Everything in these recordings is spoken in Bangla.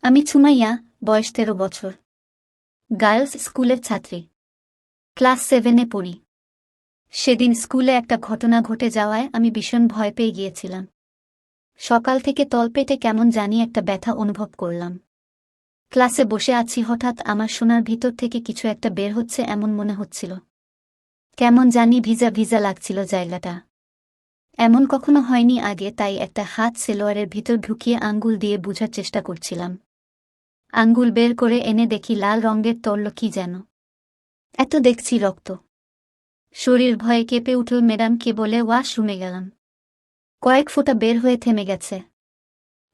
আমি সুমাইয়া, বয়স ১৩ বছর। গার্লস স্কুলের ছাত্রী। ক্লাস 7-এ পড়ি। সেদিন স্কুলে একটা ঘটনা ঘটে যাওয়ায় আমি ভীষণ ভয় পেয়ে গিয়েছিলাম। সকাল থেকে তলপেটে কেমন জানি একটা ব্যথা অনুভব করলাম। ক্লাসে বসে আছি, হঠাৎ আমার শোনার ভিতর থেকে কিছু একটা বের হচ্ছে এমন মনে হচ্ছিল। কেমন জানি ভিজা ভিজা লাগছিল জায়গাটা। এমন কখনো হয়নি আগে, তাই একটা হাত সেলোয়ারের ভিতর ঢুকিয়ে আঙ্গুল দিয়ে বুঝার চেষ্টা করছিলাম। আঙ্গুল বের করে এনে দেখি লাল রঙের তরল কি যেন। এত দেখছি রক্ত। শরীর ভয়ে কেঁপে উঠল, ম্যাডামকে বলে ওয়াশরুমে গেলাম। কয়েক ফোঁটা বের হয়ে থেমে গেছে।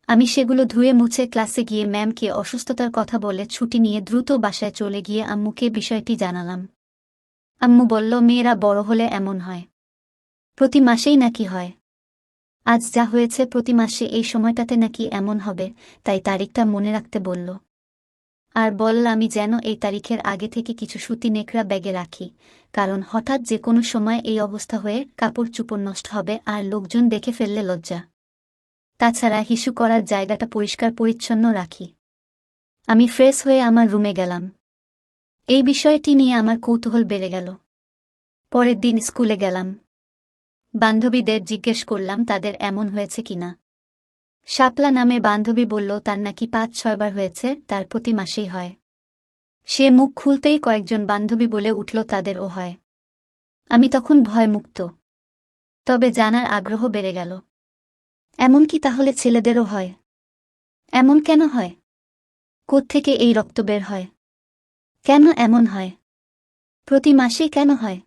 আমি সেগুলো ধুয়ে মুছে ক্লাসে গিয়ে ম্যামকে অসুস্থতার কথা বলে ছুটি নিয়ে দ্রুত বাসায় চলে গিয়ে আম্মুকে বিষয়টি জানালাম। আম্মু বলল, মেয়েরা বড় হলে এমন হয়। প্রতি মাসেই নাকি হয়। আজ যা হয়েছে প্রতি মাসে এই সময়টাতে নাকি এমন হবে, তাই তারিখটা মনে রাখতে বলল। আর বলল আমি যেন এই তারিখের আগে থেকে কিছু সুতি নেকড়া ব্যাগে রাখি, কারণ হঠাৎ যে কোনো সময় এই অবস্থা হয়ে কাপড় চোপড় নষ্ট হবে আর লোকজন দেখে ফেললে লজ্জা। তাছাড়া হিসু করার জায়গাটা পরিষ্কার পরিচ্ছন্ন রাখি। আমি ফ্রেশ হয়ে আমার রুমে গেলাম। এই বিষয়টি নিয়ে আমার কৌতূহল বেড়ে গেল। পরের দিন স্কুলে গেলাম। বান্ধবীদের জিজ্ঞেস করলাম তাদের এমন হয়েছে কিনা। শাপলা নামে বান্ধবী বলল তার নাকি ৫-৬ বার হয়েছে, তার প্রতি মাসেই হয়। সে মুখ খুলতেই কয়েকজন বান্ধবী বলে উঠল তাদেরও হয়। আমি তখন ভয়মুক্ত, তবে জানার আগ্রহ বেড়ে গেল। এমন কি তাহলে ছেলেদেরও হয়? এমন কেন হয়? কোত্থেকে এই রক্ত বের হয়? কেন এমন হয়? প্রতি মাসেই কেন হয়?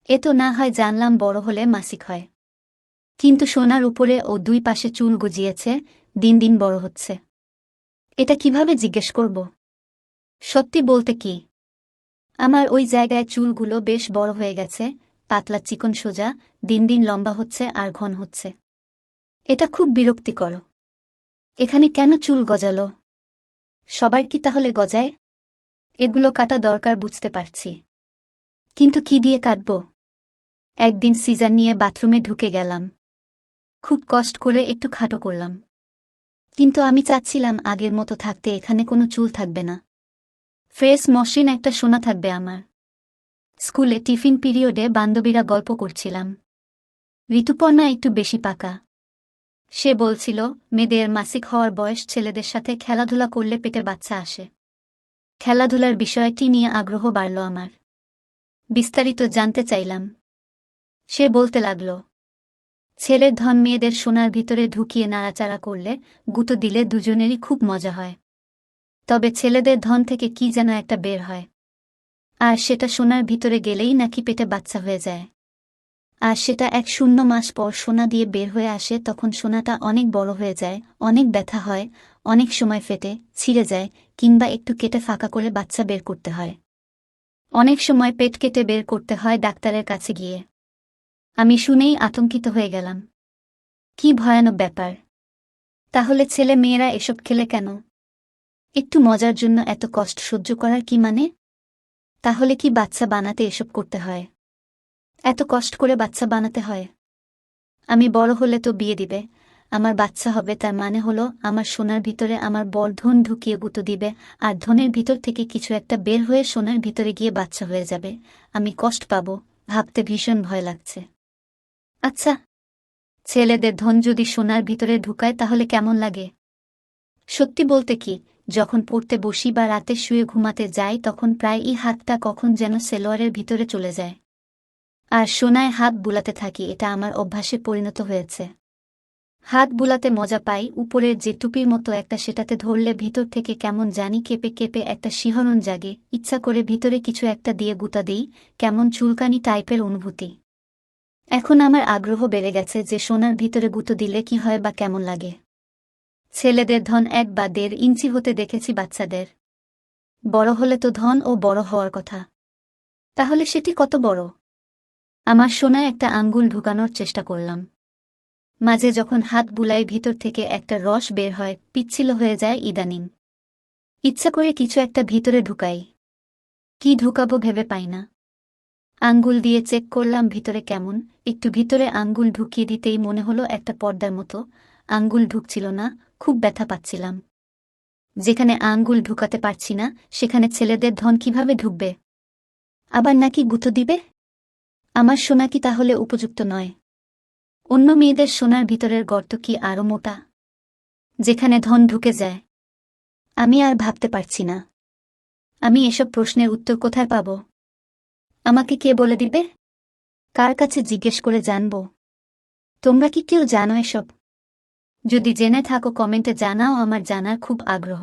এ তো না হয় জানলাম বড় হলে মাসিক হয়, কিন্তু সোনার উপরে ও ২ পাশে চুল গজিয়েছে, দিন দিন বড় হচ্ছে। এটা কিভাবে জিজ্ঞেস করব? সত্যি বলতে কি, আমার ওই জায়গায় চুলগুলো বেশ বড় হয়ে গেছে, পাতলা চিকন সোজা, দিন দিন লম্বা হচ্ছে আর ঘন হচ্ছে। এটা খুব বিরক্তিকর। এখানে কেন চুল গজালো? সবার কি তাহলে গজায়? এগুলো কাটা দরকার বুঝতে পারছি, কিন্তু কি দিয়ে কাটব? একদিন সিজার নিয়ে বাথরুমে ঢুকে গেলাম। খুব কষ্ট করে একটু খাটো করলাম, কিন্তু আমি চাচ্ছিলাম আগের মতো থাকতে, এখানে কোনো চুল থাকবে না। ফ্রেশ মসৃণ একটা সোনা থাকবে আমার। স্কুলে টিফিন পিরিয়ডে বান্ধবীরা গল্প করছিলাম। ঋতুপর্ণা একটু বেশি পাকা। সে বলছিল মেয়েদের মাসিক হওয়ার বয়স, ছেলেদের সাথে খেলাধুলা করলে পেটে বাচ্চা আসে। খেলাধুলার বিষয়টি নিয়ে আগ্রহ বাড়ল আমার। বিস্তারিত জানতে চাইলাম। সে বলতে লাগল, ছেলের ধন মেয়েদের সোনার ভিতরে ঢুকিয়ে নাড়াচাড়া করলে, গুঁতো দিলে দুজনেরই খুব মজা হয়। তবে ছেলেদের ধন থেকে কি যেন একটা বের হয়, আর সেটা সোনার ভিতরে গেলেই নাকি পেটে বাচ্চা হয়ে যায়। আর সেটা ১-০ মাস পর সোনা দিয়ে বের হয়ে আসে, তখন সোনাটা অনেক বড় হয়ে যায়, অনেক ব্যথা হয়, অনেক সময় ফেটে ছিঁড়ে যায়, কিংবা একটু কেটে ফাঁকা করে বাচ্চা বের করতে হয়। অনেক সময় পেট কেটে বের করতে হয় ডাক্তারের কাছে গিয়ে। আমি শুনেই আতঙ্কিত হয়ে গেলাম। কি ভয়ানক ব্যাপার! তাহলে ছেলে মেয়েরা এসব খেলে কেন? একটু মজার জন্য এত কষ্ট সহ্য করার কি মানে? তাহলে কি বাচ্চা বানাতে এসব করতে হয়? এত কষ্ট করে বাচ্চা বানাতে হয়? আমি বড় হলে তো বিয়ে দিবে, আমার বাচ্চা হবে, তার মানে হলো আমার সোনার ভিতরে আমার বড় ধন ঢুকিয়ে গুঁতো দিবে, আর ধনের ভিতর থেকে কিছু একটা বের হয়ে সোনার ভিতরে গিয়ে বাচ্চা হয়ে যাবে। আমি কষ্ট পাবো, ভাবতে ভীষণ ভয় লাগছে। আচ্ছা, ছেলেদের ধন যদি সোনার ভিতরে ঢুকায় তাহলে কেমন লাগে? সত্যি বলতে কি, যখন পড়তে বসি বা রাতে শুয়ে ঘুমাতে যাই, তখন প্রায়ই হাতটা কখন যেন সেলোয়ারের ভিতরে চলে যায়, আর সোনায় হাত বুলাতে থাকি। এটা আমার অভ্যাসে পরিণত হয়েছে। হাত বুলাতে মজা পাই, উপরের যে টুপির মতো একটা, সেটাতে ধরলে ভিতর থেকে কেমন জানি কেঁপে কেঁপে একটা শিহরণ জাগে, ইচ্ছা করে ভিতরে কিছু একটা দিয়ে গুঁতা দিই, কেমন চুলকানি টাইপের অনুভূতি। এখন আমার আগ্রহ বেড়ে গেছে যে সোনার ভিতরে গুঁতো দিলে কি হয় বা কেমন লাগে। ছেলেদের ধন ১ বা ১.৫ ইঞ্চি হতে দেখেছি বাচ্চাদের। বড় হলে তো ধন ও বড় হওয়ার কথা। তাহলে সেটি কত বড়? আমার সোনায় একটা আঙ্গুল ঢুকানোর চেষ্টা করলাম। মাঝে যখন হাত বুলাই, ভিতর থেকে একটা রস বের হয়, পিচ্ছিল হয়ে যায় ইদানিং। ইচ্ছা করে কিছু একটা ভিতরে ঢুকাই। কি ঢুকাবো ভেবে পাই না। আঙ্গুল দিয়ে চেক করলাম ভিতরে কেমন। একটু ভিতরে আঙ্গুল ঢুকিয়ে দিতেই মনে হলো একটা পর্দার মতো। আঙ্গুল ঢুকছিল না, খুব ব্যথা পাচ্ছিলাম। যেখানে আঙ্গুল ঢুকাতে পারছি না সেখানে ছেলেদের ধন কিভাবে ঢুকবে? আবার নাকি গুঁতো দিবে? আমার সোনা কি তাহলে উপযুক্ত নয়? অন্য মেয়েদের সোনার ভিতরের গর্ত কি আরও মোটা, যেখানে ধন ঢুকে যায়? আমি আর ভাবতে পারছি না। আমি এসব প্রশ্নের উত্তর কোথায় পাব? আমাকে কে বলে দিবে? কার কাছে জিজ্ঞেস করে জানব? তোমরা কি কেউ জানো এসব? যদি জেনে থাকো কমেন্টে জানাও, আমার জানার খুব আগ্রহ।